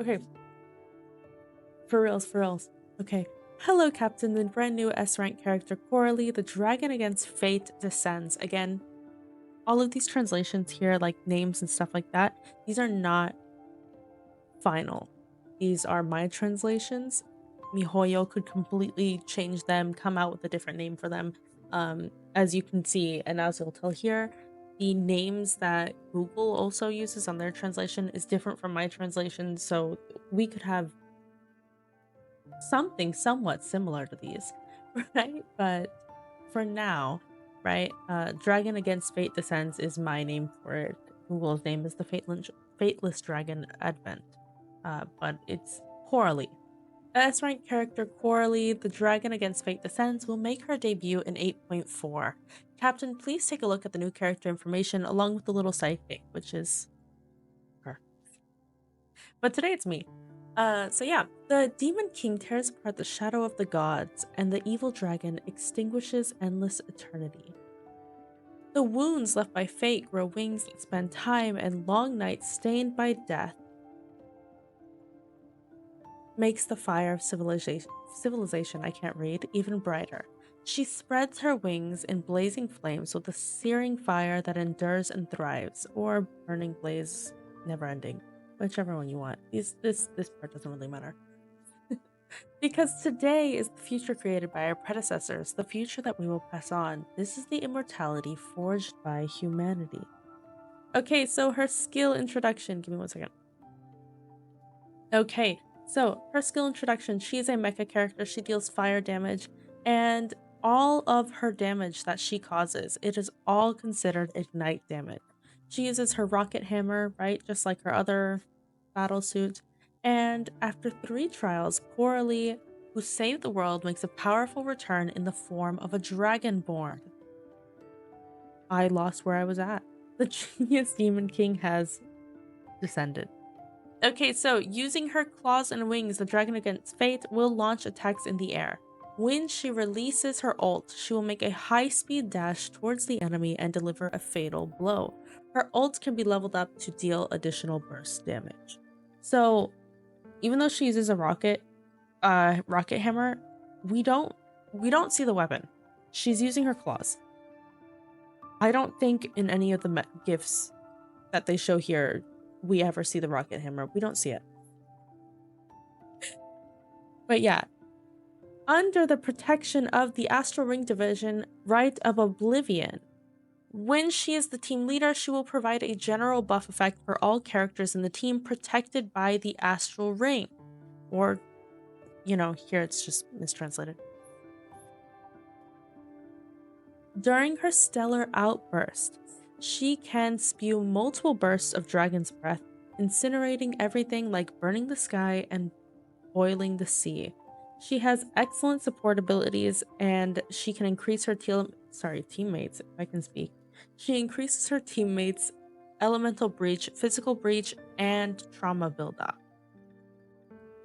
Okay. For reals, for reals. Okay. Hello, Captain. The brand new S-rank character Coralie, the Dragon Against Fate descends. Again, all of these translations here, like names and stuff like that, these are not final. These are my translations. miHoYo could completely change them, come out with a different name for them. As you can see, and as you'll tell here, the names that Google also uses on their translation is different from my translation, so we could have something somewhat similar to these, right? But for now, right, Dragon Against Fate Descends is my name for it. Google's name is the Fateless Dragon Advent, but it's Coralie. S-rank character Coralie, the Dragon Against Fate Descends, will make her debut in 8.4. Captain, please take a look at the new character information along with the little sidekick, which is her. But today it's me. So yeah, the Demon King tears apart the shadow of the gods, and the evil dragon extinguishes endless eternity. The wounds left by fate grow wings that spend time, and long nights stained by death makes the fire of civilization I can't read even brighter. She spreads her wings in blazing flames with a searing fire that endures and thrives, or burning blaze, never ending, whichever one you want. This part doesn't really matter. Because today is the future created by our predecessors, the future that we will pass on. This is the immortality forged by humanity. Okay, so her skill introduction. Give me 1 second. Okay, so her skill introduction. She is a mecha character. She deals fire damage, and all of her damage that she causes, it is all considered ignite damage. She uses her rocket hammer, right, just like her other battle suit. And after 3 trials, Coralie, who saved the world, makes a powerful return in the form of a dragonborn. I lost where I was at. The genius Demon King has descended. Okay, so using her claws and wings, the Dragon Against Fate will launch attacks in the air. When she releases her ult, she will make a high-speed dash towards the enemy and deliver a fatal blow. Her ult can be leveled up to deal additional burst damage. So, even though she uses a rocket hammer, we don't see the weapon. She's using her claws. I don't think in any of the gifs that they show here we ever see the rocket hammer. We don't see it. But yeah, under the protection of the Astral Ring Division, Rite of Oblivion, when she is the team leader, she will provide a general buff effect for all characters in the team protected by the Astral Ring. Or, you know, here it's just mistranslated. During her stellar outburst, she can spew multiple bursts of dragon's breath, incinerating everything like burning the sky and boiling the sea. She has excellent support abilities, and she can increase her teammates, if I can speak. She increases her teammates' elemental breach, physical breach, and trauma buildup.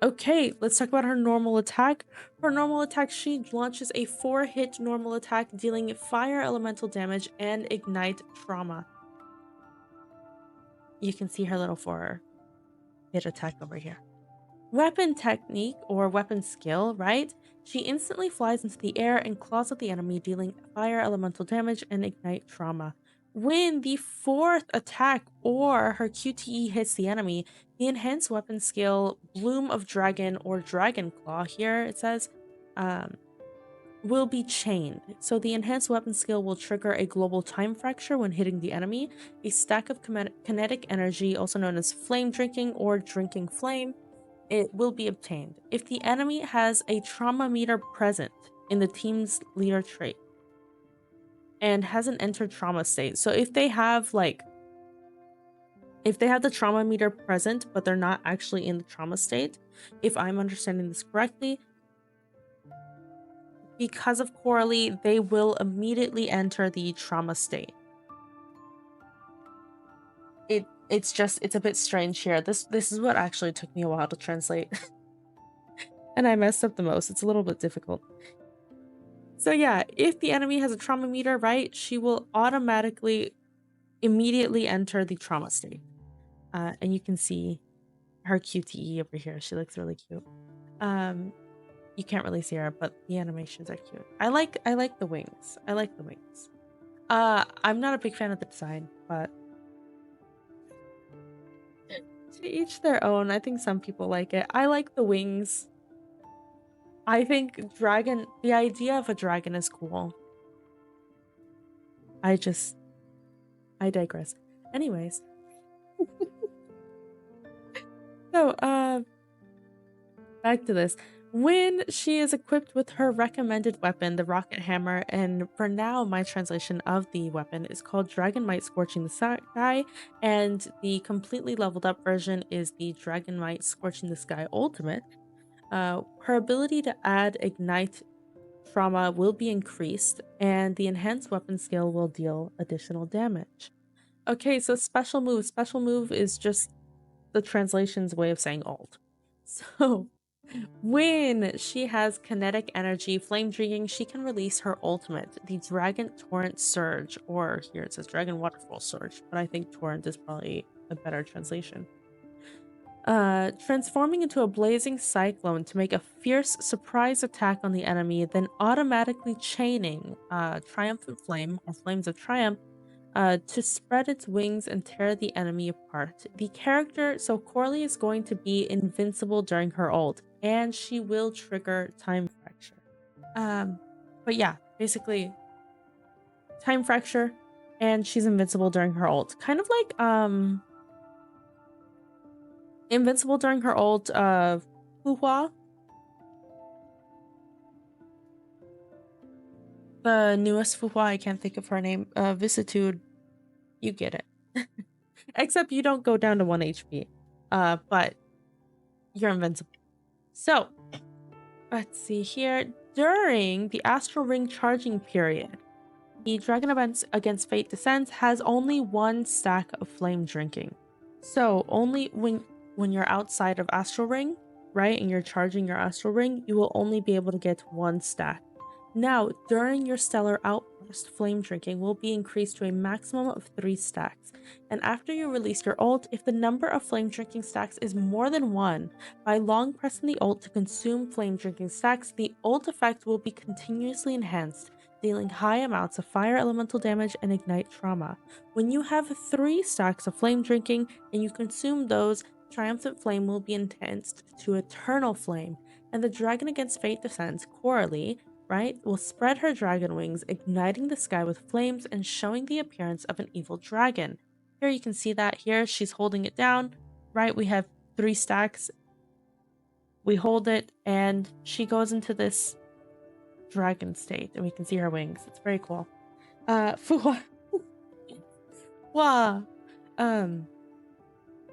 Okay, let's talk about her normal attack. Her normal attack, she launches a 4-hit normal attack, dealing fire elemental damage and ignite trauma. You can see her little 4-hit attack over here. Weapon technique, or weapon skill, right? She instantly flies into the air and claws at the enemy, dealing fire elemental damage and ignite trauma. When the 4th attack or her QTE hits the enemy, the enhanced weapon skill Bloom of Dragon or Dragon Claw, here it says, will be chained. So the enhanced weapon skill will trigger a global time fracture when hitting the enemy, a stack of kinetic energy, also known as flame drinking or drinking flame. It will be obtained if the enemy has a trauma meter present in the team's leader trait and hasn't entered trauma state. So if they have the trauma meter present, but they're not actually in the trauma state, if I'm understanding this correctly, because of Coralie, they will immediately enter the trauma state. It's a bit strange here. This is what actually took me a while to translate. And I messed up the most. It's a little bit difficult. So yeah, if the enemy has a trauma meter, right, she will immediately enter the trauma state. And you can see her QTE over here. She looks really cute. You can't really see her, but the animations are cute. I like the wings. I like the wings. I'm not a big fan of the design, but to each their own. I think some people like it. I like the wings. I think the idea of a dragon is cool. I digress. Anyways. So, back to this. When she is equipped with her recommended weapon, the rocket hammer, and for now, my translation of the weapon is called Dragon Might Scorching the Sky, and the completely leveled up version is the Dragon Might Scorching the Sky Ultimate. Her ability to add Ignite trauma will be increased, and the enhanced weapon skill will deal additional damage. Okay, so special move. Special move is just the translation's way of saying ult. So, when she has kinetic energy, flame drinking, she can release her ultimate, the Dragon Torrent Surge, or here it says Dragon Waterfall Surge, but I think Torrent is probably a better translation. Transforming into a blazing cyclone to make a fierce surprise attack on the enemy, then automatically chaining Triumphant Flame, or Flames of Triumph, to spread its wings and tear the enemy apart. The character, so Coralie is going to be invincible during her ult, and she will trigger Time Fracture. But yeah, basically, Time Fracture, and she's invincible during her ult. Kind of like, invincible during her ult, Fuhua. The newest Fuhua, I can't think of her name, Vicissitude. You get it. Except you don't go down to 1 HP. But you're invincible. So, let's see here. During the Astral Ring charging period, the Dragon Against Fate Descends has only 1 stack of Flame Drinking. So, only when you're outside of Astral Ring, right, and you're charging your Astral Ring, you will only be able to get 1 stack. Now, during your Stellar Outburst, Flame Drinking will be increased to a maximum of 3 stacks. And after you release your ult, if the number of Flame Drinking stacks is more than 1, by long pressing the ult to consume Flame Drinking stacks, the ult effect will be continuously enhanced, dealing high amounts of fire elemental damage and ignite trauma. When you have 3 stacks of Flame Drinking and you consume those, Triumphant Flame will be enhanced to Eternal Flame, and the Dragon Against Fate Descends, Coralie, right, will spread her dragon wings, igniting the sky with flames and showing the appearance of an evil dragon. Here you can see that here, she's holding it down, right? We have 3 stacks. We hold it, and she goes into this dragon state, and we can see her wings. It's very cool. Fuwa. Wow.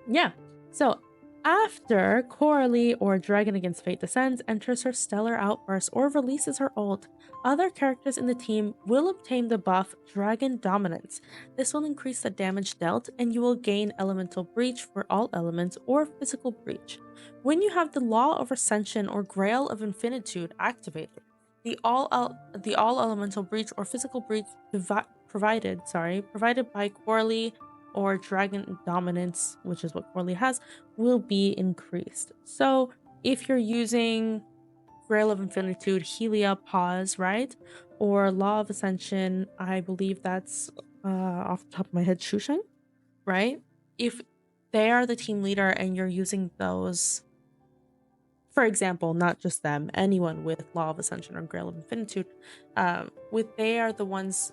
Yeah. So, after Coralie or Dragon Against Fate Descends enters her Stellar Outburst or releases her ult, other characters in the team will obtain the buff Dragon Dominance. This will increase the damage dealt, and you will gain Elemental Breach for all elements or Physical Breach. When you have the Law of Ascension or Grail of Infinitude activated, the all Elemental Breach or Physical Breach provided by Coralie or Dragon Dominance, which is what Coralie has, will be increased. So if you're using Grail of Infinitude, Helia Pause, right? Or Law of Ascension, I believe that's off the top of my head, Shusheng, right? If they are the team leader and you're using those, for example, not just them, anyone with Law of Ascension or Grail of Infinitude, they are the ones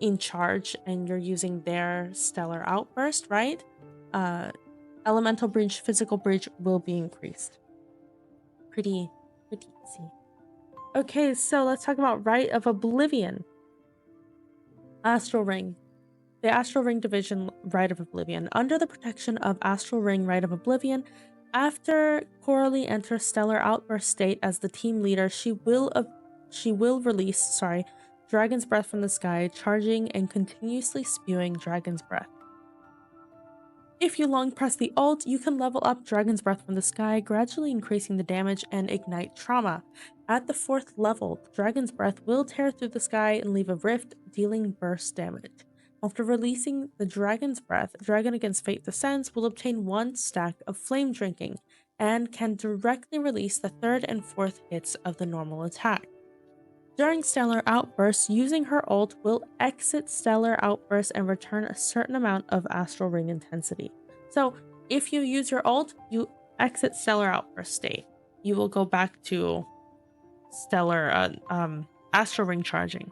in charge and you're using their Stellar Outburst, right? Elemental Breach, Physical Breach will be increased. Pretty easy. Okay, so let's talk about Rite of Oblivion. Astral Ring. The Astral Ring Division Rite of Oblivion. Under the protection of Astral Ring Rite of Oblivion, after Coralie enters Stellar Outburst state as the team leader, she will release, Dragon's Breath from the sky, charging and continuously spewing Dragon's Breath. If you long press the ult, you can level up Dragon's Breath from the sky, gradually increasing the damage and ignite trauma. At the 4th level, Dragon's Breath will tear through the sky and leave a rift, dealing burst damage. After releasing the Dragon's Breath, Dragon Against Fate Descends will obtain 1 stack of Flame Drinking and can directly release the 3rd and 4th hits of the normal attack. During Stellar Outburst, using her ult will exit Stellar Outburst and return a certain amount of Astral Ring intensity. So if you use your ult, you exit Stellar Outburst state. You will go back to Stellar Astral Ring charging.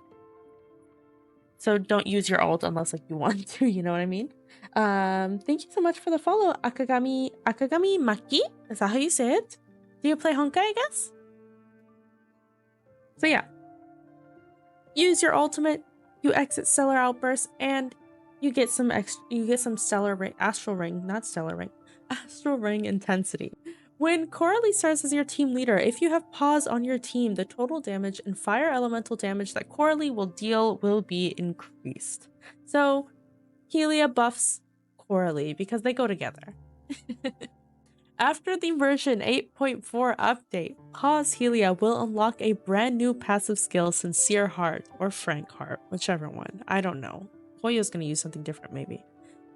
So don't use your ult unless like you want to, you know what I mean? Thank you so much for the follow, Akagami Maki. Is that how you say it? Do you play Honkai, I guess? So yeah. Use your ultimate, you exit Stellar Outburst, and you get some Astral Ring intensity. When Coralie starts as your team leader, if you have pause on your team, the total damage and fire elemental damage that Coralie will deal will be increased. So Helia buffs Coralie because they go together. After the version 8.4 update, Pause Helia will unlock a brand new passive skill, Sincere Heart or Frank Heart, whichever one. I don't know. Hoyo's gonna use something different maybe.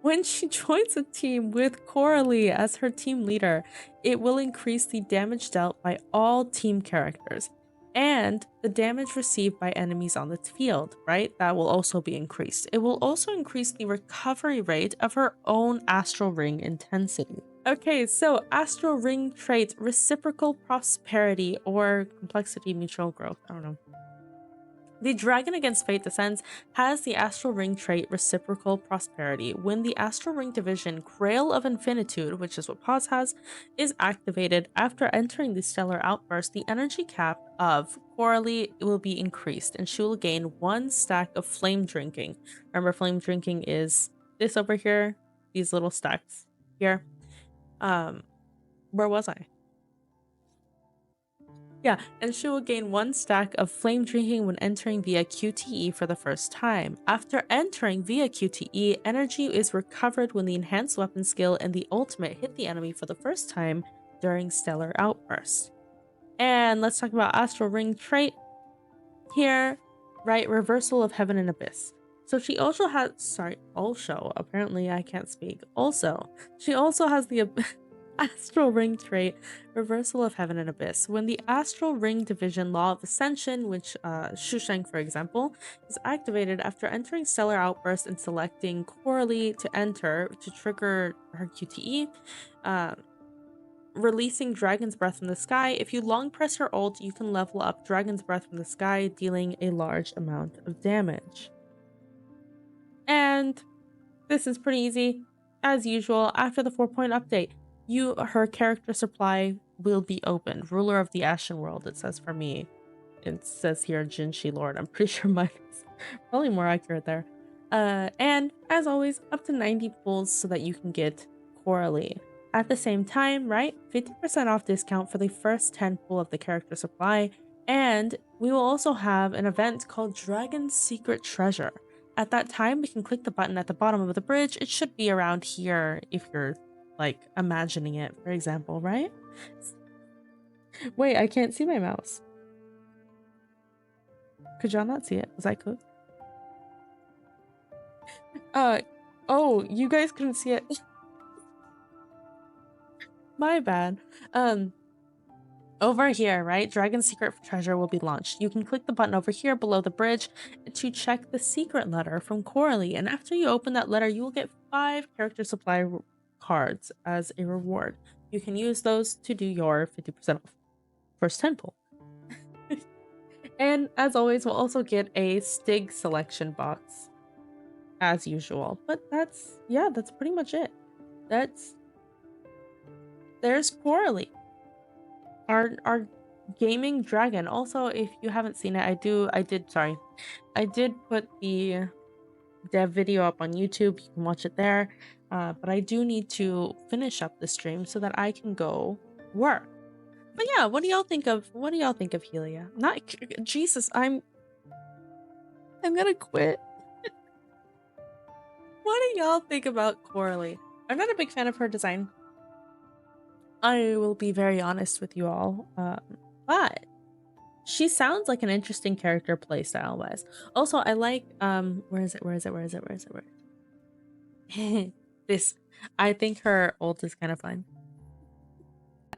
When she joins a team with Coralie as her team leader, it will increase the damage dealt by all team characters and the damage received by enemies on the field, right? That will also be increased. It will also increase the recovery rate of her own Astral Ring intensity. Okay, so Astral Ring trait Reciprocal Prosperity or Complexity Mutual Growth. I don't know. The Dragon Against Fate Descends has the Astral Ring trait Reciprocal Prosperity. When the Astral Ring division Grail of Infinitude, which is what Pause has, is activated after entering the Stellar Outburst, the energy cap of Coralie will be increased and she will gain 1 stack of Flame Drinking. Remember, Flame Drinking is this over here, these little stacks here. Where was I? Yeah, and she will gain 1 stack of Flame Drinking when entering via QTE for the first time. After entering via QTE, energy is recovered when the enhanced weapon skill and the ultimate hit the enemy for the first time during Stellar Outburst. And let's talk about Astral Ring trait here, right? Reversal of Heaven and Abyss. So she also has, apparently I can't speak. She also has the Astral Ring trait, Reversal of Heaven and Abyss. When the Astral Ring Division Law of Ascension, which Shusheng, for example, is activated after entering Stellar Outburst and selecting Coralie to enter to trigger her QTE, releasing Dragon's Breath from the sky. If you long press your ult, you can level up Dragon's Breath from the sky, dealing a large amount of damage. And this is pretty easy. As usual, after the 4-point update, her character supply will be opened. Ruler of the Ashen World, it says for me. It says here Jinshi Lord. I'm pretty sure mine is probably more accurate there. And as always, up to 90 pulls so that you can get Coralie. At the same time, right? 50% off discount for the first 10 pull of the character supply. And we will also have an event called Dragon's Secret Treasure. At that time, we can click the button at the bottom of the bridge. It should be around here if you're like imagining it, for example, right? Wait, I can't see my mouse. Could y'all not see it? Was I cooked? Oh, you guys couldn't see it. My bad. Over here, right? Dragon's Secret Treasure will be launched. You can click the button over here below the bridge to check the secret letter from Coralie. And after you open that letter, you will get 5 character supply cards as a reward. You can use those to do your 50% off first 10 pull. And as always, we'll also get a Stig selection box as usual. But that's pretty much it. There's Coralie, our gaming dragon. Also, if you haven't seen it, I did put the dev video up on YouTube. You can watch it there. But I do need to finish up the stream so that I can go work. But yeah, what do y'all think of Helia? Jesus, I'm gonna quit. What do y'all think about Coralie? I'm not a big fan of her design. I will be very honest with you all. But She sounds like an interesting character playstyle wise. Also, I like where is it? This, I think her ult is kind of fun.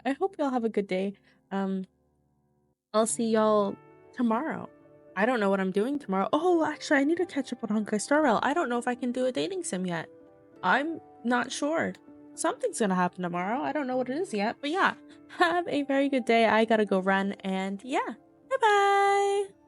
I hope y'all have a good day. Um, I'll see y'all tomorrow. I don't know what I'm doing tomorrow. Oh, actually, I need to catch up on Honkai Star Rail. I don't know if I can do a dating sim yet. I'm not sure. Something's gonna happen tomorrow. I don't know what it is yet, but yeah. Have a very good day. I gotta go run, and yeah. Bye bye.